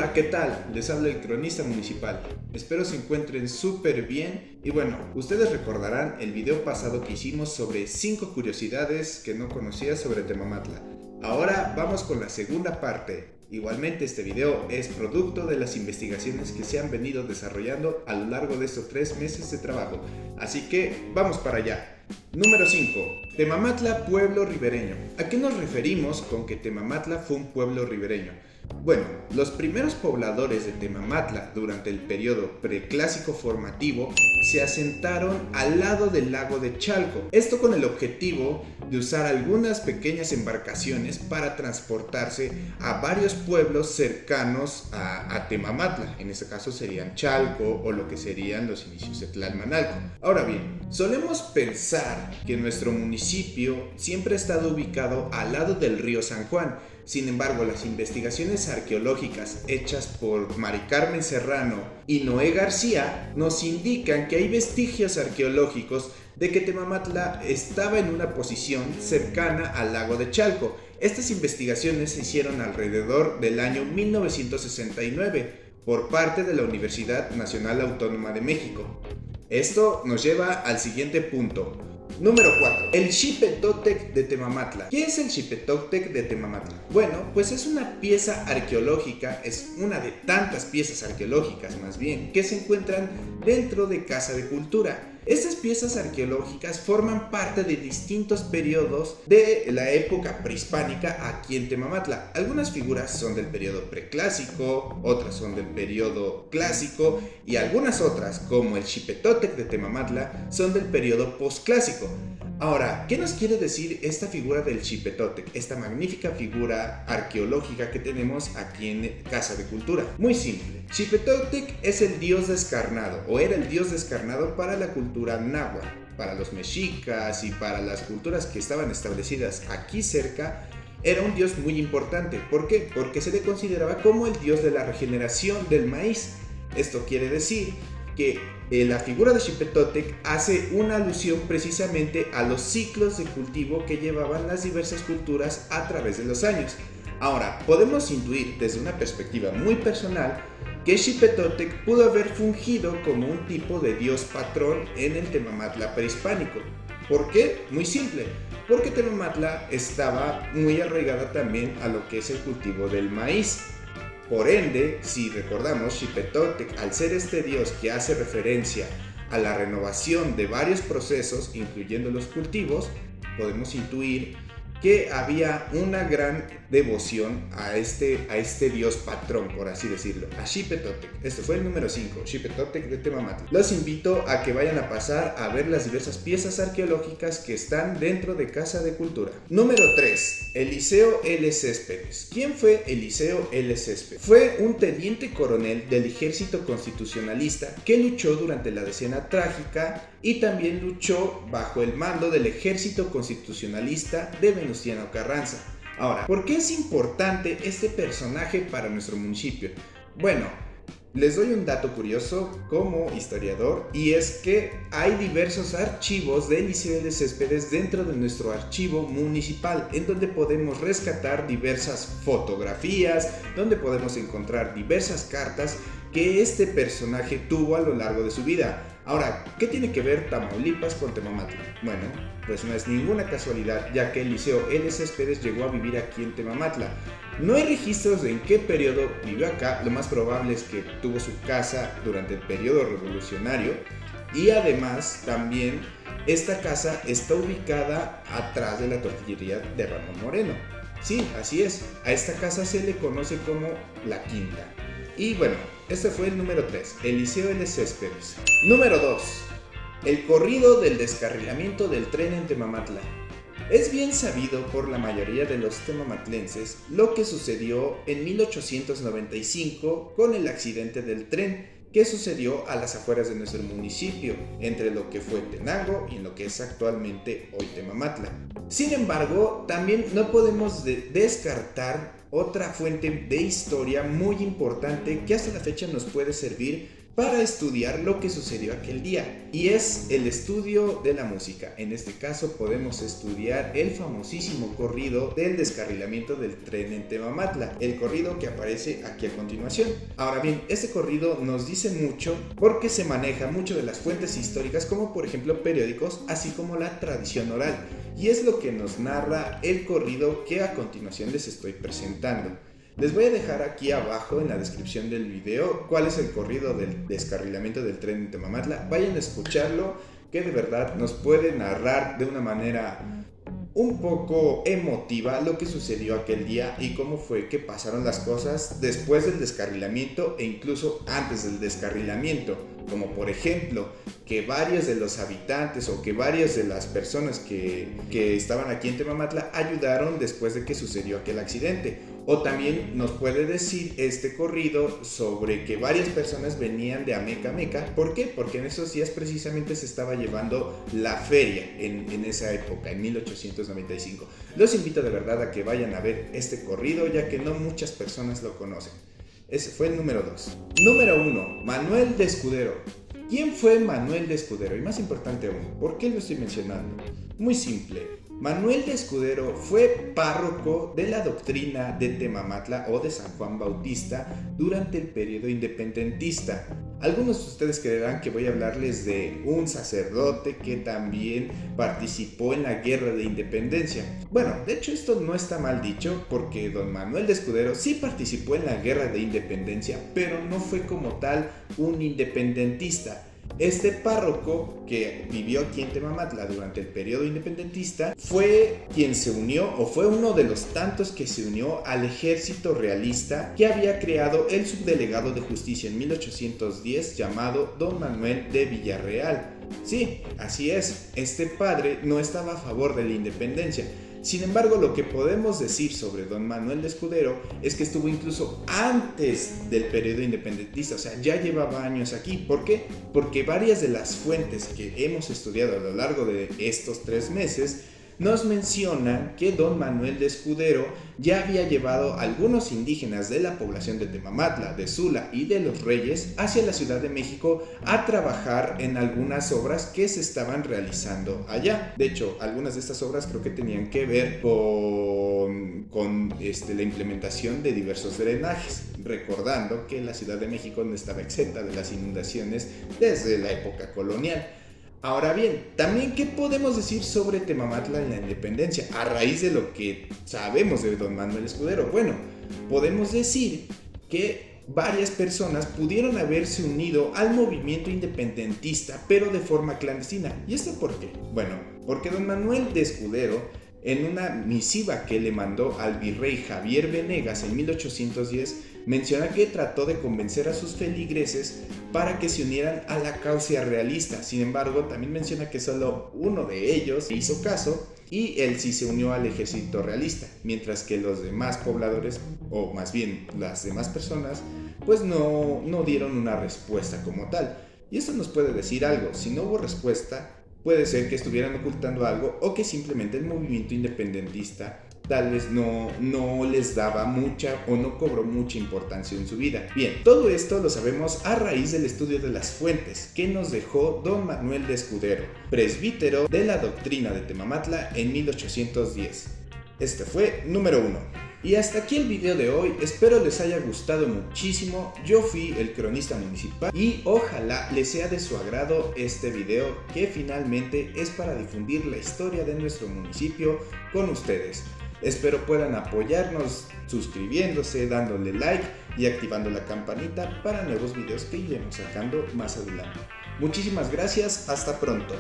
Hola, ¿qué tal? Les habla el cronista municipal. Espero se encuentren súper bien. Y bueno, ustedes recordarán el video pasado que hicimos sobre 5 curiosidades que no conocía sobre Temamatla. Ahora vamos con la segunda parte. Igualmente este video es producto de las investigaciones que se han venido desarrollando a lo largo de estos 3 meses de trabajo. Así que vamos para allá. Número 5. Temamatla, pueblo ribereño. ¿A qué nos referimos con que Temamatla fue un pueblo ribereño? Bueno, los primeros pobladores de Temamatla durante el periodo preclásico formativo se asentaron al lado del lago de Chalco. Esto con el objetivo de usar algunas pequeñas embarcaciones para transportarse a varios pueblos cercanos a Temamatla. En este caso serían Chalco o lo que serían los inicios de Tlalmanalco. Ahora bien, solemos pensar que nuestro municipio siempre ha estado ubicado al lado del río San Juan. Sin embargo, las investigaciones arqueológicas hechas por Mari Carmen Serrano y Noé García nos indican que hay vestigios arqueológicos de que Temamatla estaba en una posición cercana al lago de Chalco. Estas investigaciones se hicieron alrededor del año 1969 por parte de la Universidad Nacional Autónoma de México. Esto nos lleva al siguiente punto. Número 4. El Xipetotec de Temamatla. ¿Qué es el Xipetotec de Temamatla? Bueno, pues es una pieza arqueológica, es una de tantas piezas arqueológicas más bien, que se encuentran dentro de Casa de Cultura. Estas piezas arqueológicas forman parte de distintos periodos de la época prehispánica aquí en Temamatla. Algunas figuras son del periodo preclásico, otras son del periodo clásico y algunas otras, como el Xipetotec de Temamatla, son del periodo posclásico. Ahora, ¿qué nos quiere decir esta figura del Xipetotec? Esta magnífica figura arqueológica que tenemos aquí en Casa de Cultura. Muy simple. Xipetotec es el dios descarnado, o era el dios descarnado para la cultura náhuatl, para los mexicas y para las culturas que estaban establecidas aquí cerca. Era un dios muy importante. ¿Por qué? Porque se le consideraba como el dios de la regeneración del maíz. Esto quiere decir que la figura de Xipetotec hace una alusión precisamente a los ciclos de cultivo que llevaban las diversas culturas a través de los años. Ahora, podemos intuir desde una perspectiva muy personal que Xipetotec pudo haber fungido como un tipo de dios patrón en el Temamatla prehispánico. ¿Por qué? Muy simple, porque Temamatla estaba muy arraigada también a lo que es el cultivo del maíz. Por ende, si recordamos, Xipetotec, al ser este dios que hace referencia a la renovación de varios procesos, incluyendo los cultivos, podemos intuir que había una gran devoción a este dios patrón, por así decirlo, a Xipetotec. Este fue el número 5, Xipetotec de Temamatla. Los invito a que vayan a pasar a ver las diversas piezas arqueológicas que están dentro de Casa de Cultura. Número 3. Eliseo L. Céspedes. ¿Quién fue Eliseo L. Céspedes? Fue un teniente coronel del ejército constitucionalista que luchó durante la Decena Trágica y también luchó bajo el mando del ejército constitucionalista de Venustiano Carranza. Ahora, ¿por qué es importante este personaje para nuestro municipio? Bueno, les doy un dato curioso como historiador, y es que hay diversos archivos de Eliseo L. Céspedes dentro de nuestro archivo municipal, en donde podemos rescatar diversas fotografías, donde podemos encontrar diversas cartas que este personaje tuvo a lo largo de su vida. Ahora, ¿qué tiene que ver Tamaulipas con Temamatla? Bueno, pues no es ninguna casualidad, ya que Eliseo L. Céspedes llegó a vivir aquí en Temamatla. No hay registros de en qué periodo vivió acá, lo más probable es que tuvo su casa durante el periodo revolucionario, y además también esta casa está ubicada atrás de la tortillería de Ramón Moreno. Sí, así es, a esta casa se le conoce como La Quinta. Y bueno, este fue el número 3, Eliseo L. Céspedes. Número 2. El corrido del descarrilamiento del tren en Temamatla. Es bien sabido por la mayoría de los temamatlenses lo que sucedió en 1895 con el accidente del tren que sucedió a las afueras de nuestro municipio, entre lo que fue Tenango y lo que es actualmente hoy Temamatla. Sin embargo, también no podemos descartar otra fuente de historia muy importante que hasta la fecha nos puede servir para estudiar lo que sucedió aquel día, y es el estudio de la música. En este caso podemos estudiar el famosísimo corrido del descarrilamiento del tren en Temamatla, el corrido que aparece aquí a continuación. Ahora bien, este corrido nos dice mucho porque se maneja mucho de las fuentes históricas, como por ejemplo periódicos, así como la tradición oral, y es lo que nos narra el corrido que a continuación les estoy presentando. Les voy a dejar aquí abajo en la descripción del video cuál es el corrido del descarrilamiento del tren en Temamatla. Vayan a escucharlo, que de verdad nos puede narrar de una manera un poco emotiva lo que sucedió aquel día y cómo fue que pasaron las cosas después del descarrilamiento e incluso antes del descarrilamiento, como por ejemplo que varios de los habitantes o que varias de las personas que estaban aquí en Temamatla ayudaron después de que sucedió aquel accidente. O también nos puede decir este corrido sobre que varias personas venían de Ameca a Meca. ¿Por qué? Porque en esos días precisamente se estaba llevando la feria en esa época, en 1895. Los invito de verdad a que vayan a ver este corrido, ya que no muchas personas lo conocen. Ese fue el número 2. Número 1. Manuel de Escudero. ¿Quién fue Manuel de Escudero? Y más importante aún, ¿por qué lo estoy mencionando? Muy simple. Manuel de Escudero fue párroco de la doctrina de Temamatla o de San Juan Bautista durante el periodo independentista. Algunos de ustedes creerán que voy a hablarles de un sacerdote que también participó en la guerra de independencia. Bueno, de hecho esto no está mal dicho, porque don Manuel de Escudero sí participó en la guerra de independencia, pero no fue como tal un independentista. Este párroco que vivió aquí en Temamatla durante el periodo independentista fue quien se unió, o fue uno de los tantos que se unió al ejército realista que había creado el subdelegado de justicia en 1810 llamado don Manuel de Villarreal. Sí, así es, este padre no estaba a favor de la independencia. Sin embargo, lo que podemos decir sobre don Manuel de Escudero es que estuvo incluso antes del periodo independentista, o sea, ya llevaba años aquí. ¿Por qué? Porque varias de las fuentes que hemos estudiado a lo largo de estos 3 meses nos mencionan que don Manuel de Escudero ya había llevado a algunos indígenas de la población de Temamatla, de Sula y de Los Reyes hacia la Ciudad de México a trabajar en algunas obras que se estaban realizando allá. De hecho, algunas de estas obras creo que tenían que ver con la implementación de diversos drenajes, recordando que la Ciudad de México no estaba exenta de las inundaciones desde la época colonial. Ahora bien, también ¿qué podemos decir sobre Temamatla en la independencia? A raíz de lo que sabemos de don Manuel Escudero. Bueno, podemos decir que varias personas pudieron haberse unido al movimiento independentista, pero de forma clandestina. ¿Y esto por qué? Bueno, porque don Manuel de Escudero, en una misiva que le mandó al virrey Javier Venegas en 1810, menciona que trató de convencer a sus feligreses para que se unieran a la causa realista. Sin embargo, también menciona que solo uno de ellos hizo caso y él sí se unió al ejército realista, mientras que los demás pobladores, o más bien las demás personas, pues no dieron una respuesta como tal. Y esto nos puede decir algo: si no hubo respuesta, puede ser que estuvieran ocultando algo, o que simplemente el movimiento independentista tal vez no les daba mucha o no cobró mucha importancia en su vida. Bien, todo esto lo sabemos a raíz del estudio de las fuentes que nos dejó don Manuel de Escudero, presbítero de la doctrina de Temamatla en 1810. Este fue número 1. Y hasta aquí el video de hoy, espero les haya gustado muchísimo. Yo fui el cronista municipal y ojalá les sea de su agrado este video, que finalmente es para difundir la historia de nuestro municipio con ustedes. Espero puedan apoyarnos suscribiéndose, dándole like y activando la campanita para nuevos videos que iremos sacando más adelante. Muchísimas gracias, hasta pronto.